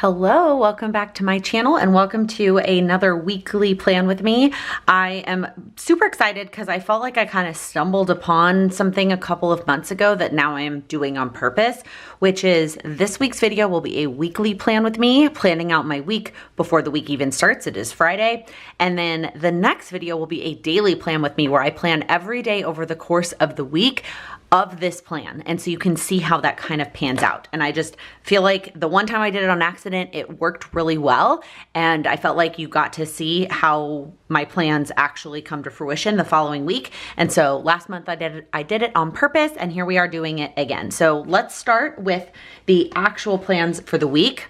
Hello, welcome back to my channel and welcome to another weekly plan with me. I am super excited because I felt like I kind of stumbled upon something a couple of months ago that now I am doing on purpose, which is this week's video will be a weekly plan with me, planning out my week before the week even starts. It is Friday. And then the next video will be a daily plan with me where I plan every day over the course of the week of this plan. And so you can see how that kind of pans out. And I just feel like the one time I did it on accident, it worked really well. And I felt like you got to see how my plans actually come to fruition the following week. And so last month I did it on purpose, and here we are doing it again. So let's start with the actual plans for the week.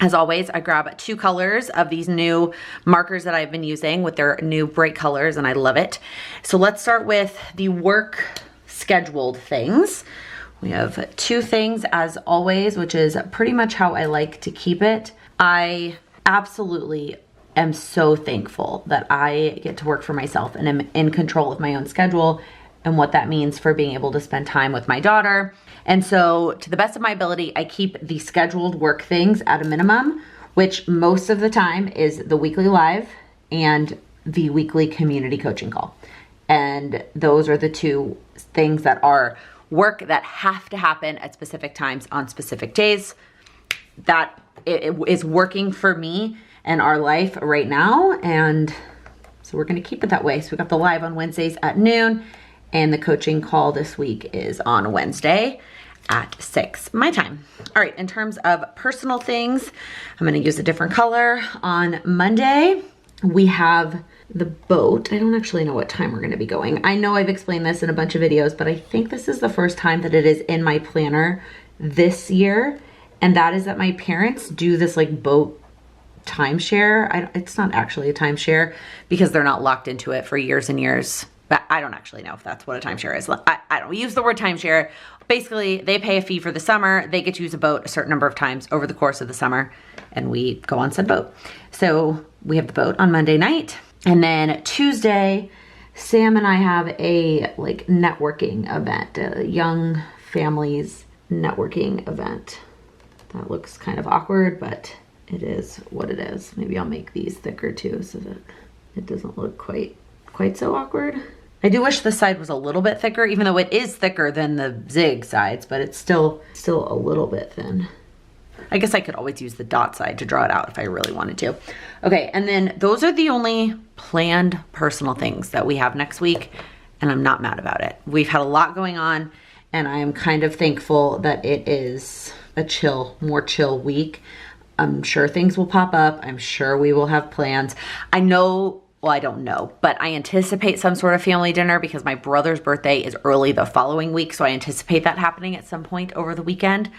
As always, I grab 2 colors of these new markers that I've been using with their new bright colors, and I love it. So let's start with the work scheduled things. We have 2 things as always, which is pretty much how I like to keep it. I absolutely am so thankful that I get to work for myself and am in control of my own schedule and what that means for being able to spend time with my daughter. And so to the best of my ability, I keep the scheduled work things at a minimum, which most of the time is the weekly live and the weekly community coaching call. And those are the 2 things that are work that have to happen at specific times on specific days. That it is working for me and our life right now. And so we're going to keep it that way. So we got the live on Wednesdays at noon, and the coaching call this week is on Wednesday at 6 my time. All right, in terms of personal things, I'm going to use a different color. On Monday, we have the boat. I don't actually know what time we're going to be going. I know I've explained this in a bunch of videos, but I think this is the first time that it is in my planner this year. And that is that my parents do this like boat timeshare. It's not actually a timeshare because they're not locked into it for years and years. But I don't actually know if that's what a timeshare is. I don't use the word timeshare. Basically, they pay a fee for the summer. They get to use a boat a certain number of times over the course of the summer, and we go on said boat. So we have the boat on Monday night. And then Tuesday, Sam and I have a like networking event, a young families networking event. That looks kind of awkward, but it is what it is. Maybe I'll make these thicker too so that it doesn't look quite so awkward. I do wish this side was a little bit thicker, even though it is thicker than the zig sides, but it's still a little bit thin. I guess I could always use the dot side to draw it out if I really wanted to. Okay, and then those are the only planned personal things that we have next week, and I'm not mad about it. We've had a lot going on, and I am kind of thankful that it is a more chill week. I'm sure things will pop up. I'm sure we will have plans. I know, well, I don't know, but I anticipate some sort of family dinner because my brother's birthday is early the following week, so I anticipate that happening at some point over the weekend.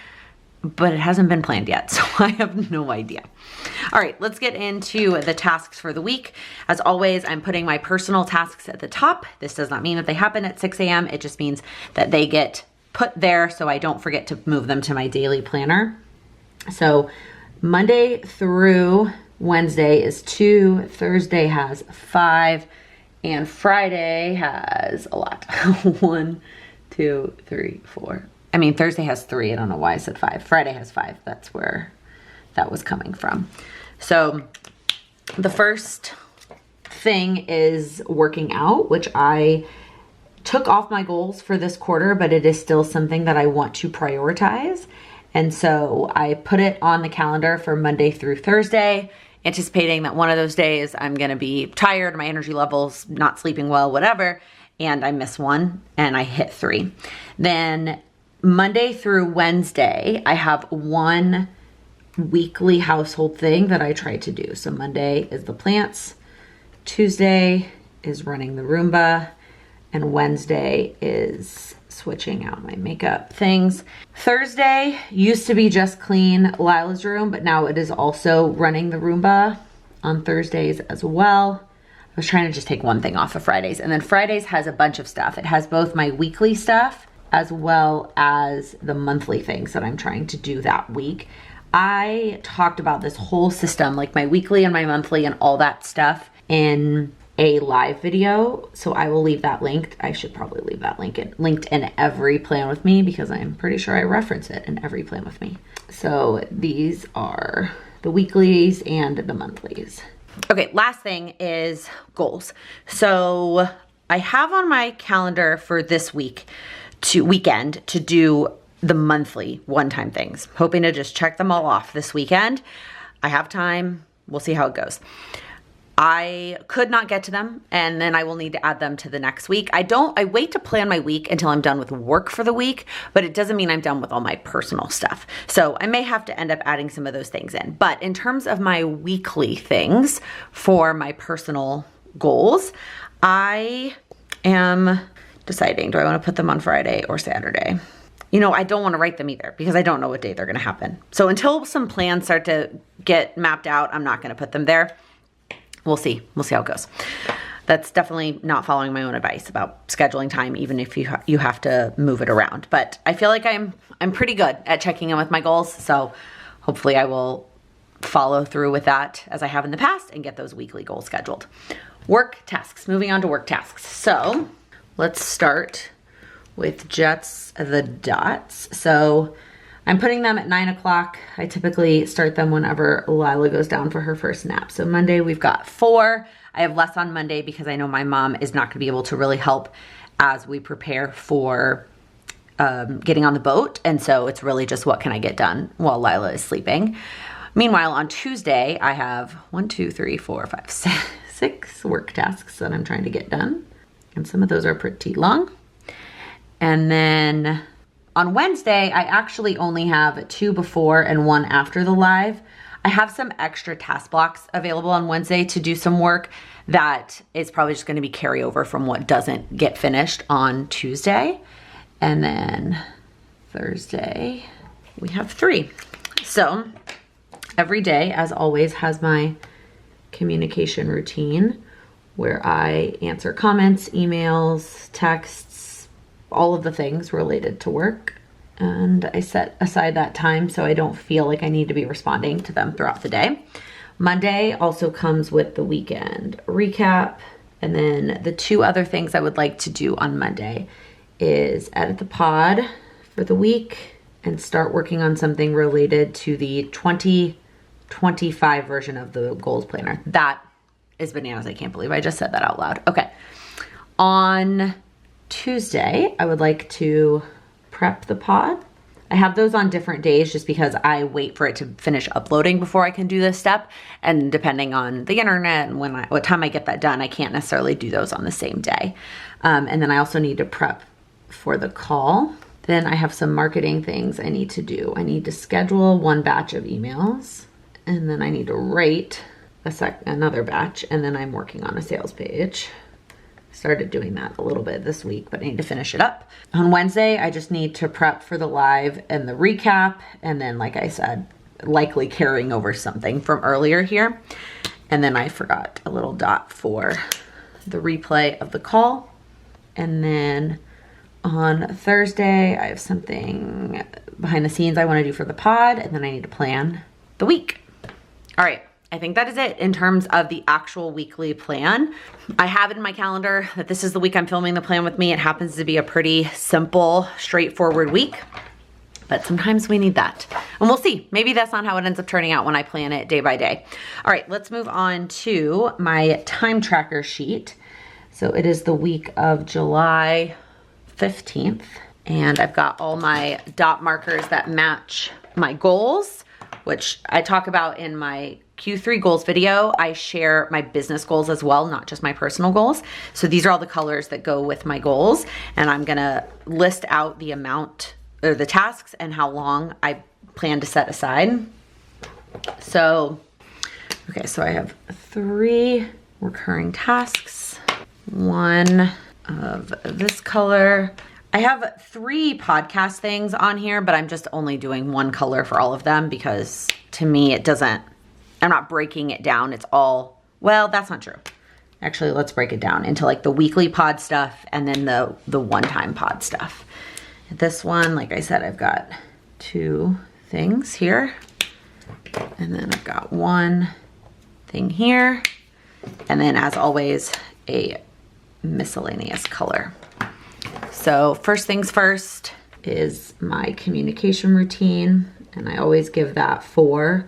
But it hasn't been planned yet, so I have no idea. All right, let's get into the tasks for the week. As always, I'm putting my personal tasks at the top. This does not mean that they happen at 6 a.m. It just means that they get put there so I don't forget to move them to my daily planner. So Monday through Wednesday is 2, Thursday has 5, and Friday has a lot. 1, 2, 3, 4. I mean, Thursday has 3. I don't know why I said 5. Friday has 5. That's where that was coming from. So the first thing is working out, which I took off my goals for this quarter, but it is still something that I want to prioritize. And so I put it on the calendar for Monday through Thursday, anticipating that one of those days I'm going to be tired, my energy levels not sleeping well, whatever, and I miss one and I hit 3. Then Monday through Wednesday, I have one weekly household thing that I try to do. So Monday is the plants, Tuesday is running the Roomba, and Wednesday is switching out my makeup things. Thursday used to be just clean Lila's room, but now it is also running the Roomba on Thursdays as well. I was trying to just take one thing off of Fridays, and then Fridays has a bunch of stuff. It has both my weekly stuff as well as the monthly things that I'm trying to do that week. I talked about this whole system, like my weekly and my monthly and all that stuff in a live video. So I will leave that linked. I should probably leave that linked in every Plan With Me because I'm pretty sure I reference it in every Plan With Me. So these are the weeklies and the monthlies. Okay, last thing is goals. So I have on my calendar for this weekend to do the monthly one-time things. Hoping to just check them all off this weekend. I have time. We'll see how it goes. I could not get to them, and then I will need to add them to the next week. I wait to plan my week until I'm done with work for the week, but it doesn't mean I'm done with all my personal stuff. So I may have to end up adding some of those things in. But in terms of my weekly things for my personal goals, I am deciding, do I want to put them on Friday or Saturday? You know, I don't want to write them either because I don't know what day they're going to happen. So until some plans start to get mapped out, I'm not going to put them there. We'll see. We'll see how it goes. That's definitely not following my own advice about scheduling time, even if you have to move it around. But I feel like I'm pretty good at checking in with my goals. So hopefully I will follow through with that as I have in the past and get those weekly goals scheduled. Work tasks. Moving on to work tasks. So let's start with just the dots. So I'm putting them at 9 o'clock. I typically start them whenever Lila goes down for her first nap. So Monday we've got 4. I have less on Monday because I know my mom is not gonna be able to really help as we prepare for getting on the boat. And so it's really just what can I get done while Lila is sleeping. Meanwhile, on Tuesday, I have 6 work tasks that I'm trying to get done. And some of those are pretty long. And then on Wednesday, I actually only have 2 before and 1 after the live. I have some extra task blocks available on Wednesday to do some work that is probably just going to be carryover from what doesn't get finished on Tuesday. And then Thursday, we have 3. So every day, as always, has my communication routine where I answer comments, emails, texts, all of the things related to work. And I set aside that time so I don't feel like I need to be responding to them throughout the day. Monday also comes with the weekend recap. And then the 2 other things I would like to do on Monday is edit the pod for the week and start working on something related to the 2025 version of the goals planner. That is bananas. I can't believe I just said that out loud. Okay. On Tuesday, I would like to prep the pod. I have those on different days just because I wait for it to finish uploading before I can do this step. And depending on the internet and what time I get that done, I can't necessarily do those on the same day. And then I also need to prep for the call. Then I have some marketing things I need to do. I need to schedule 1 batch of emails, and then I need to write another batch, and then I'm working on a sales page. Started doing that a little bit this week, but I need to finish it up. On Wednesday, I just need to prep for the live and the recap. And then, like I said, likely carrying over something from earlier here. And then I forgot a little dot for the replay of the call. And then on Thursday, I have something behind the scenes I want to do for the pod. And then I need to plan the week. All right. I think that is it in terms of the actual weekly plan. I have it in my calendar that this is the week I'm filming the Plan With Me. It happens to be a pretty simple, straightforward week, but sometimes we need that. And we'll see. Maybe that's not how it ends up turning out when I plan it day by day. All right, let's move on to my time tracker sheet. So it is the week of July 15th, and I've got all my dot markers that match my goals, which I talk about in my Q3 goals video. I share my business goals as well, not just my personal goals. So these are all the colors that go with my goals. And I'm gonna list out the amount or the tasks and how long I plan to set aside. So, okay, so I have 3 recurring tasks, 1 of this color. I have 3 podcast things on here, but I'm just only doing 1 color for all of them because to me it doesn't, I'm not breaking it down. It's all, well, that's not true. Actually, let's break it down into like the weekly pod stuff and then the one-time pod stuff. This one, like I said, I've got 2 things here. And then I've got 1 thing here. And then as always, a miscellaneous color. So first things first is my communication routine. And I always give that 4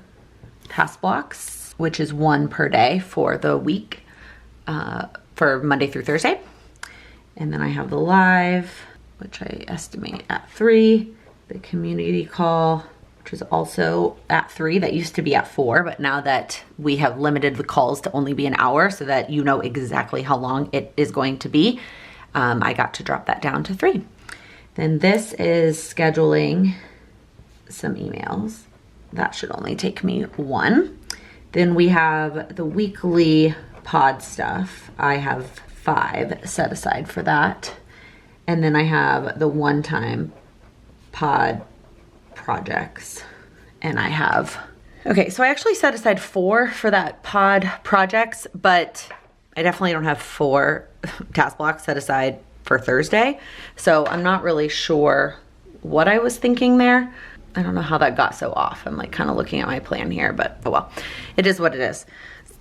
task blocks, which is 1 per day for the week, for Monday through Thursday. And then I have the live, which I estimate at 3, the community call, which is also at 3. That used to be at 4, but now that we have limited the calls to only be an hour so that you know exactly how long it is going to be, I got to drop that down to 3. Then this is scheduling some emails. That should only take me 1. Then we have the weekly pod stuff. I have 5 set aside for that. And then I have the one-time pod projects. And I have, okay, so I actually set aside 4 for that pod projects, but I definitely don't have 4 task blocks set aside for Thursday. So I'm not really sure what I was thinking there. I don't know how that got so off. I'm like kind of looking at my plan here, but oh well, it is what it is.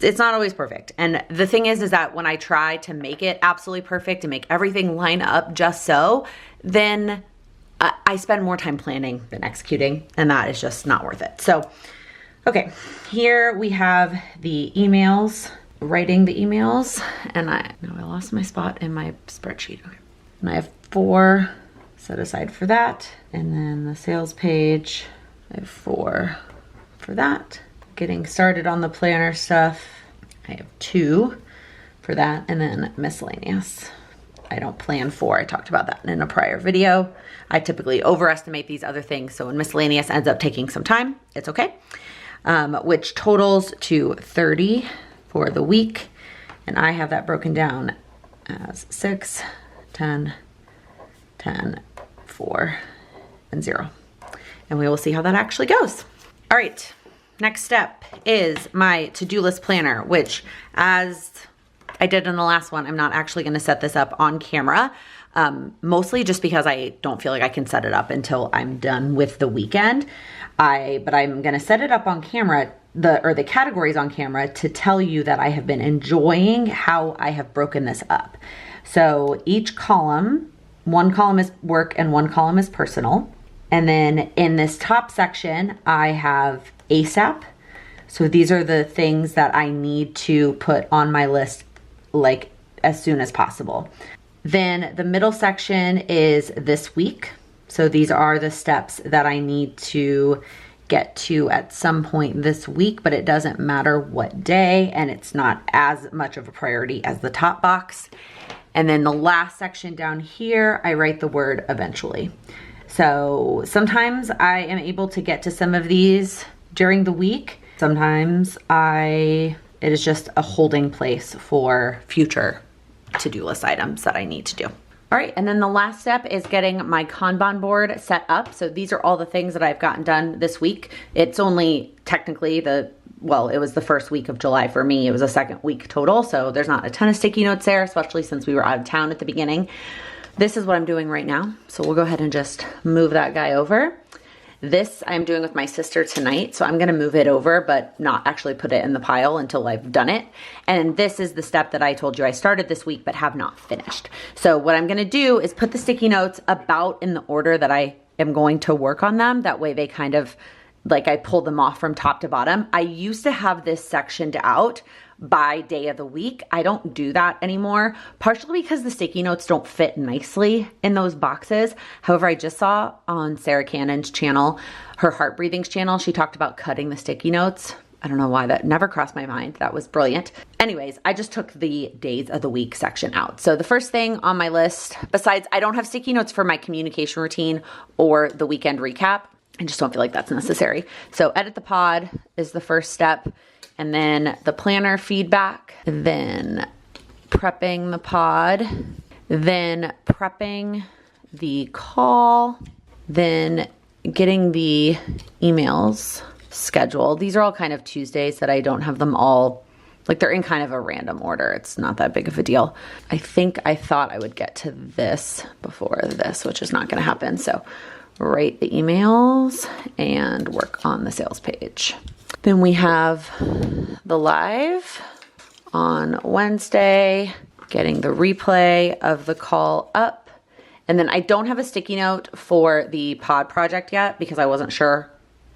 It's not always perfect. And the thing is that when I try to make it absolutely perfect and make everything line up just so, then I spend more time planning than executing, and that is just not worth it. So, okay, here we have the emails, writing the emails, and I lost my spot in my spreadsheet. Okay. And I have 4 set aside for that. And then the sales page, I have 4 for that. Getting started on the planner stuff, I have 2 for that. And then miscellaneous, I don't plan 4. I talked about that in a prior video. I typically overestimate these other things. So when miscellaneous ends up taking some time, it's okay. Which totals to 30 for the week. And I have that broken down as 6, 10, 10, 4, and 0. And we will see how that actually goes. All right, next step is my to-do list planner, which as I did in the last one, I'm not actually gonna set this up on camera, mostly just because I don't feel like I can set it up until I'm done with the weekend. But I'm gonna set it up on camera, the categories on camera, to tell you that I have been enjoying how I have broken this up. So each column, 1 column is work and 1 column is personal. And then in this top section, I have ASAP. So these are the things that I need to put on my list like as soon as possible. Then the middle section is this week. So these are the steps that I need to get to at some point this week, but it doesn't matter what day, and it's not as much of a priority as the top box. And then the last section down here, I write the word eventually. So sometimes I am able to get to some of these during the week. Sometimes it is just a holding place for future to-do list items that I need to do. All right, and then the last step is getting my Kanban board set up. So these are all the things that I've gotten done this week. It's only technically it was the first week of July for me. It was a second week total, so there's not a ton of sticky notes there, especially since we were out of town at the beginning. This is what I'm doing right now. So we'll go ahead and just move that guy over. This I'm doing with my sister tonight, so I'm gonna move it over, but not actually put it in the pile until I've done it. And this is the step that I told you I started this week, but have not finished. So what I'm gonna do is put the sticky notes about in the order that I am going to work on them. That way they kind of, like I pull them off from top to bottom. I used to have this sectioned out by day of the week. I don't do that anymore, partially because the sticky notes don't fit nicely in those boxes. However, I just saw on Sarah Cannon's channel, her Heart Breathing's channel, she talked about cutting the sticky notes. I don't know why that never crossed my mind. That was brilliant. Anyways, I just took the days of the week section out. So the first thing on my list, besides I don't have sticky notes for my communication routine or the weekend recap, I just don't feel like that's necessary. So edit the pod is the first step. And then the planner feedback, then prepping the pod, then prepping the call, then getting the emails scheduled. These are all kind of Tuesdays that I don't have them all, like they're in kind of a random order. It's not that big of a deal. I thought I would get to this before this, which is not gonna happen. So write the emails and work on the sales page. Then we have the live on Wednesday, getting the replay of the call up. And then I don't have a sticky note for the pod project yet because I wasn't sure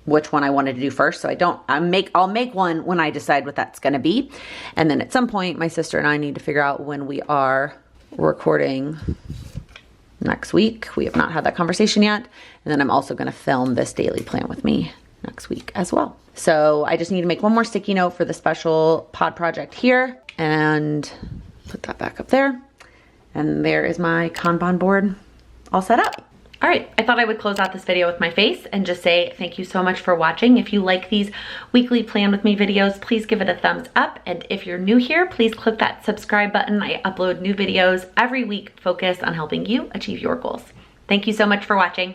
which one I wanted to do first. So I'll make one when I decide what that's going to be. And then at some point, my sister and I need to figure out when we are recording next week. We have not had that conversation yet. And then I'm also going to film this daily plan with me next week as well. So I just need to make one more sticky note for the special pod project here and put that back up there. And there is my Kanban board all set up. All right, I thought I would close out this video with my face and just say thank you so much for watching. If you like these weekly Plan With Me videos, please give it a thumbs up. And if you're new here, please click that subscribe button. I upload new videos every week focused on helping you achieve your goals. Thank you so much for watching.